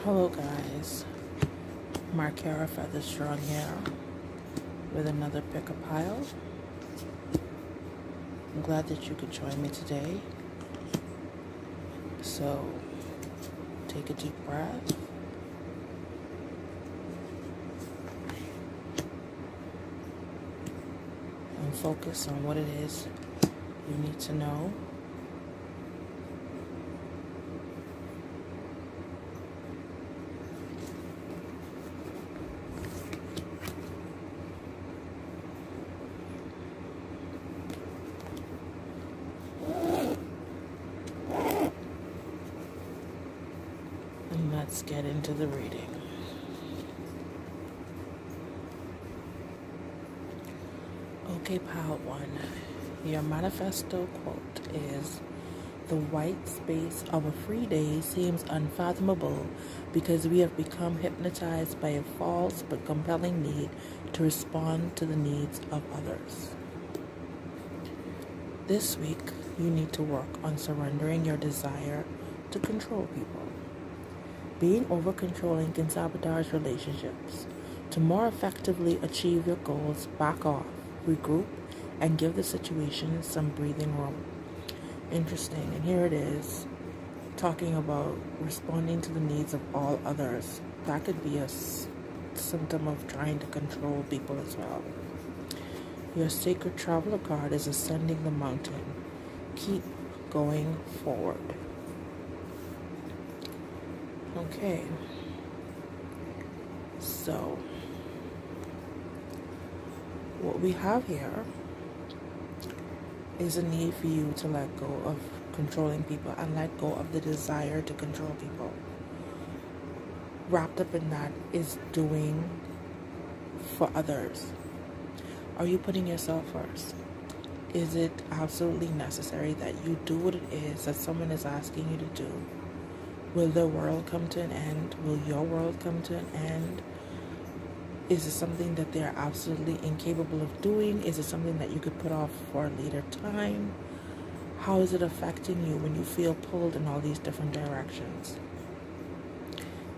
Hello guys, Markera Feather Strong here with another pick a pile. I'm glad that you could join me today. So take a deep breath and focus on what it is you need to know. And let's get into the reading. Okay, pile one. Your manifesto quote is, "The white space of a free day seems unfathomable because we have become hypnotized by a false but compelling need to respond to the needs of others." This week, you need to work on surrendering your desire to control people. Being over-controlling can sabotage relationships. To more effectively achieve your goals, back off, regroup, and give the situation some breathing room. Interesting, and here it is, talking about responding to the needs of all others. That could be a symptom of trying to control people as well. Your sacred traveler card is ascending the mountain. Keep going forward. Okay, so what we have here is a need for you to let go of controlling people and let go of the desire to control people. Wrapped up in that is doing for others. Are you putting yourself first? Is it absolutely necessary that you do what it is that someone is asking you to do? Will their world come to an end? Will your world come to an end? Is it something that they're absolutely incapable of doing? Is it something that you could put off for a later time? How is it affecting you when you feel pulled in all these different directions?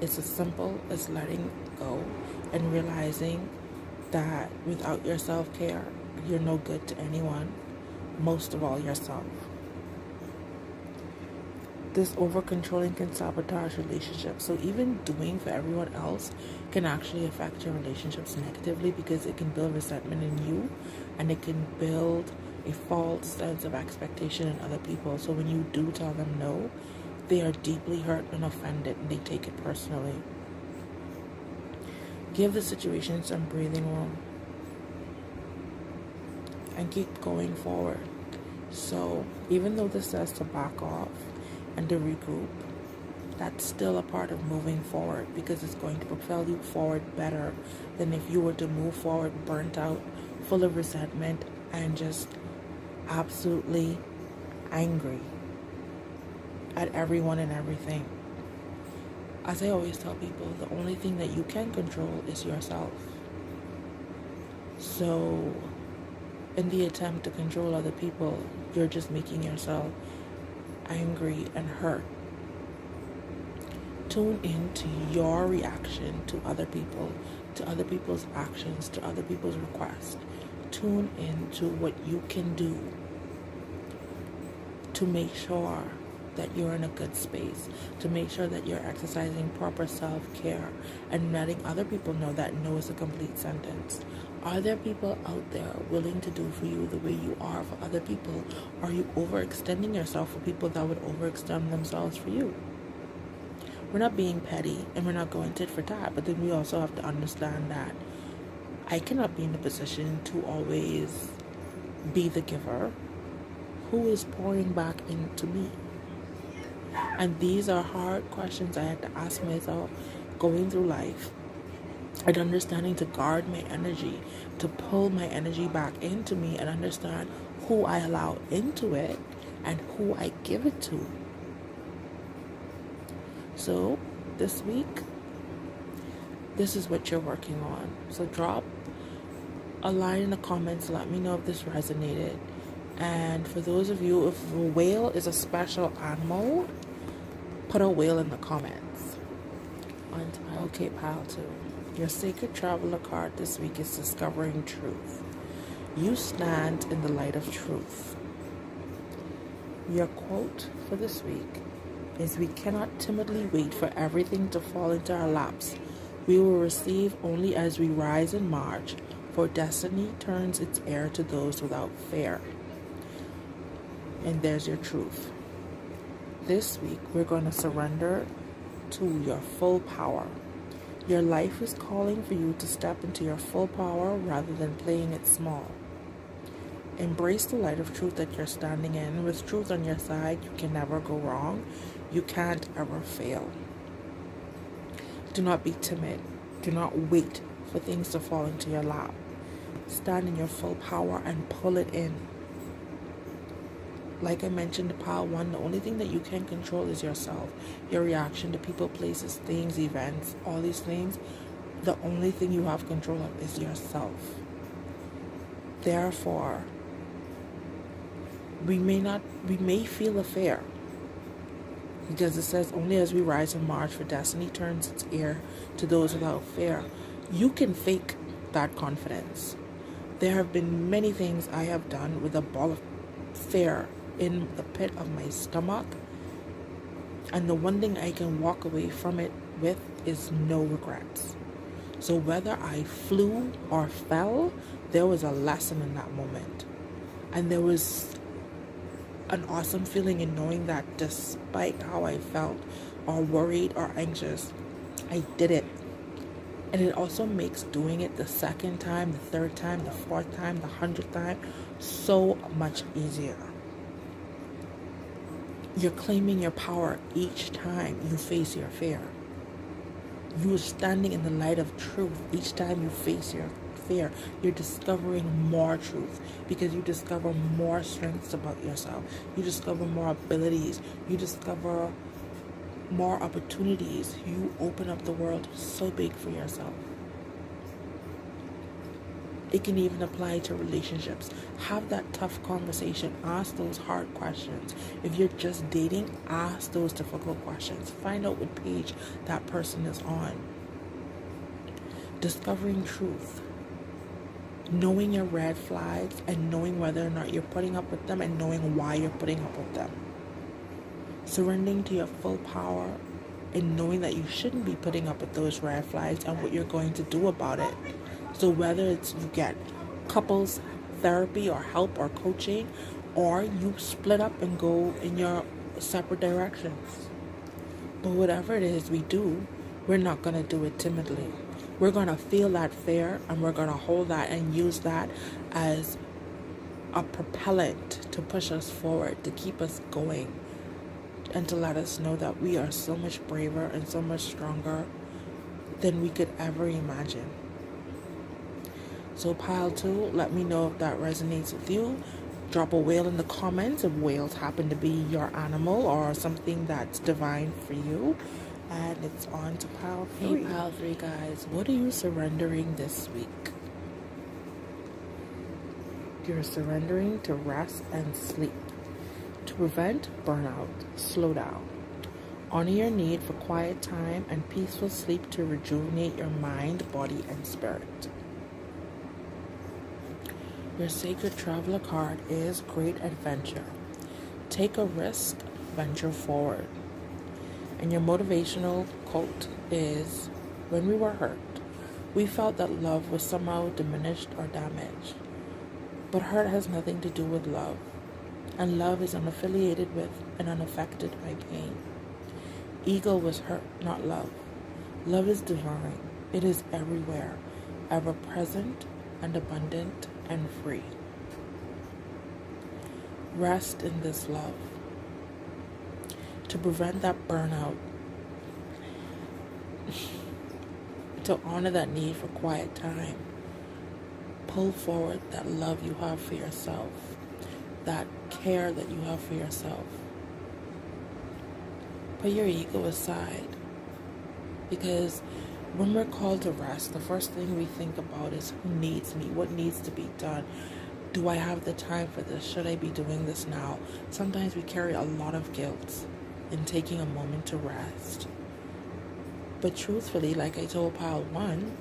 It's as simple as letting go and realizing that without your self-care, you're no good to anyone, most of all yourself. This over-controlling can sabotage relationships. So even doing for everyone else can actually affect your relationships negatively because it can build resentment in you and it can build a false sense of expectation in other people. So when you do tell them no, they are deeply hurt and offended and they take it personally. Give the situation some breathing room and keep going forward. So even though this says to back off and to regroup, that's still a part of moving forward because it's going to propel you forward better than if you were to move forward burnt out, full of resentment, and just absolutely angry at everyone and everything. As I always tell people, the only thing that you can control is yourself. So in the attempt to control other people, you're just making yourself angry and hurt. Tune into your reaction to other people, to other people's actions, to other people's requests. Tune into what you can do to make sure that you're in a good space, to make sure that you're exercising proper self-care and letting other people know that no is a complete sentence. Are there people out there willing to do for you the way you are for other people? Are you overextending yourself for people that would overextend themselves for you? We're not being petty and we're not going tit for tat, but then we also have to understand that I cannot be in a position to always be the giver. Who is pouring back into me? And these are hard questions I had to ask myself going through life and understanding to guard my energy, to pull my energy back into me and understand who I allow into it and who I give it to. So this week, this is what you're working on. So drop a line in the comments, let me know if this resonated. And for those of you, if a whale is a special animal, put a whale in the comments. On to pile. Okay, pile 2. Your sacred traveler card this week is discovering truth. You stand in the light of truth. Your quote for this week is, "We cannot timidly wait for everything to fall into our laps. We will receive only as we rise and march, for destiny turns its ear to those without fear." And there's your truth. This week, we're going to surrender to your full power. Your life is calling for you to step into your full power rather than playing it small. Embrace the light of truth that you're standing in. With truth on your side, you can never go wrong. You can't ever fail. Do not be timid. Do not wait for things to fall into your lap. Stand in your full power and pull it in. Like I mentioned in pile 1, the only thing that you can control is yourself. Your reaction to people, places, things, events, all these things. The only thing you have control of is yourself. Therefore, we may feel a fear, because it says only as we rise and march, for destiny turns its ear to those without fear. You can fake that confidence. There have been many things I have done with a ball of fear in the pit of my stomach, and the one thing I can walk away from it with is no regrets. So whether I flew or fell, there was a lesson in that moment, and there was an awesome feeling in knowing that despite how I felt or worried or anxious, I did it. And it also makes doing it the second time, the third time, the fourth time, the 100th time so much easier. You're claiming your power each time you face your fear. You are standing in the light of truth each time you face your fear. You're discovering more truth because you discover more strengths about yourself. You discover more abilities. You discover more opportunities. You open up the world so big for yourself. It can even apply to relationships. Have that tough conversation. Ask those hard questions. If you're just dating, ask those difficult questions. Find out what page that person is on. Discovering truth. Knowing your red flags and knowing whether or not you're putting up with them and knowing why you're putting up with them. Surrendering to your full power and knowing that you shouldn't be putting up with those red flags and what you're going to do about it. So whether it's you get couples therapy or help or coaching, or you split up and go in your separate directions. But whatever it is we do, we're not going to do it timidly. We're going to feel that fear, and we're going to hold that and use that as a propellant to push us forward, to keep us going, and to let us know that we are so much braver and so much stronger than we could ever imagine. So pile 2, let me know if that resonates with you. Drop a whale in the comments if whales happen to be your animal or something that's divine for you. And it's on to pile 3. Hey, pile 3 guys, what are you surrendering this week? You're surrendering to rest and sleep. To prevent burnout, slow down. Honor your need for quiet time and peaceful sleep to rejuvenate your mind, body, and spirit. Your sacred traveler card is Great Adventure. Take a risk, venture forward. And your motivational quote is, when we were hurt, we felt that love was somehow diminished or damaged. But hurt has nothing to do with love. And love is unaffiliated with and unaffected by pain. Ego was hurt, not love. Love is divine. It is everywhere, ever present and abundant and free. Rest in this love. To prevent that burnout, to honor that need for quiet time, pull forward that love you have for yourself, that care that you have for yourself. Put your ego aside, because when we're called to rest, the first thing we think about is who needs me, what needs to be done. Do I have the time for this? Should I be doing this now? Sometimes we carry a lot of guilt in taking a moment to rest. But truthfully, like I told pile 1,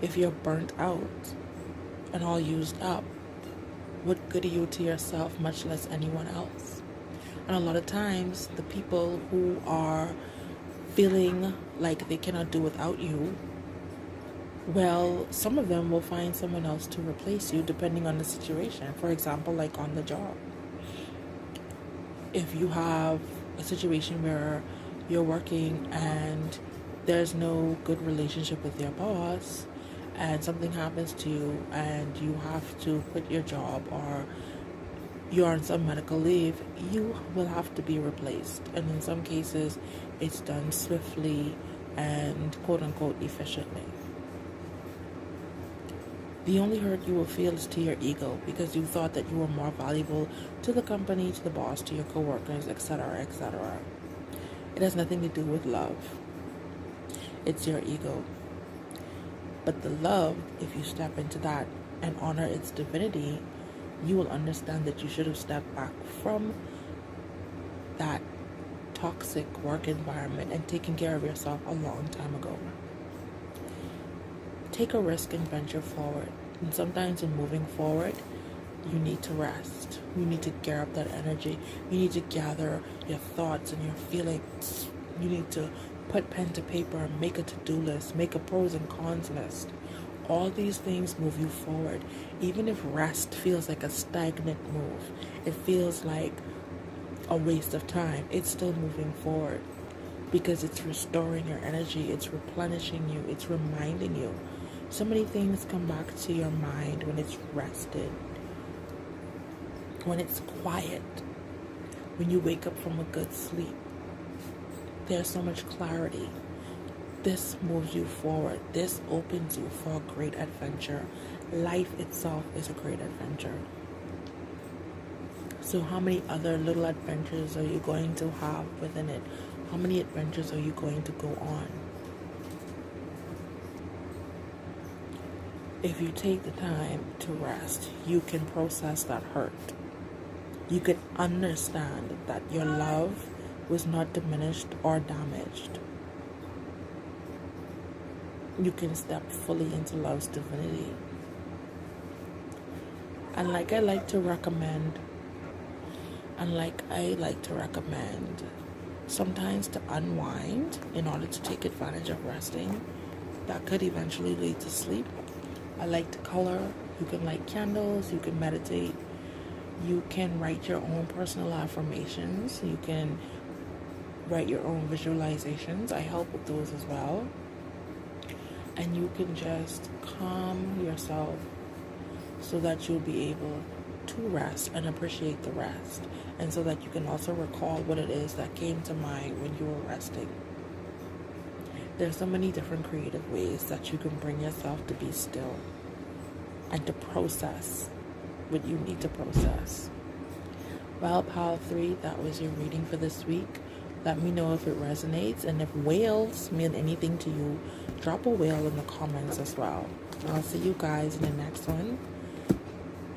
if you're burnt out and all used up, what good are you to yourself, much less anyone else? And a lot of times, the people who are feeling like they cannot do without you, well, some of them will find someone else to replace you depending on the situation. For example, like on the job. If you have a situation where you're working and there's no good relationship with your boss, and something happens to you and you have to quit your job, or you're on some medical leave, you will have to be replaced. And in some cases, it's done swiftly and quote-unquote efficiently. The only hurt you will feel is to your ego, because you thought that you were more valuable to the company, to the boss, to your coworkers, etc., etc. It has nothing to do with love. It's your ego. But the love, if you step into that and honor its divinity, you will understand that you should have stepped back from that toxic work environment and taken care of yourself a long time ago. Take a risk and venture forward. And sometimes in moving forward, you need to rest. You need to gear up that energy. You need to gather your thoughts and your feelings. You need to put pen to paper and make a to-do list, make a pros and cons list. All these things move you forward. Even if rest feels like a stagnant move, it feels like a waste of time, it's still moving forward, because it's restoring your energy, it's replenishing you, it's reminding you. So many things come back to your mind when it's rested, when it's quiet, when you wake up from a good sleep. There's so much clarity. This moves you forward. This opens you for a great adventure. Life itself is a great adventure. So how many other little adventures are you going to have within it? How many adventures are you going to go on? If you take the time to rest, you can process that hurt. You can understand that your love was not diminished or damaged. You can step fully into love's divinity. And like I like to recommend, sometimes to unwind in order to take advantage of resting, that could eventually lead to sleep. I like to color. You can light candles, you can meditate, you can write your own personal affirmations, you can write your own visualizations. I help with those as well. And you can just calm yourself so that you'll be able to rest and appreciate the rest, and so that you can also recall what it is that came to mind when you were resting. There's so many different creative ways that you can bring yourself to be still and to process what you need to process. Well, Pile 3, that was your reading for this week. Let me know if it resonates, and if whales mean anything to you, drop a whale in the comments as well. I'll see you guys in the next one.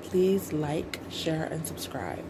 Please like, share, and subscribe.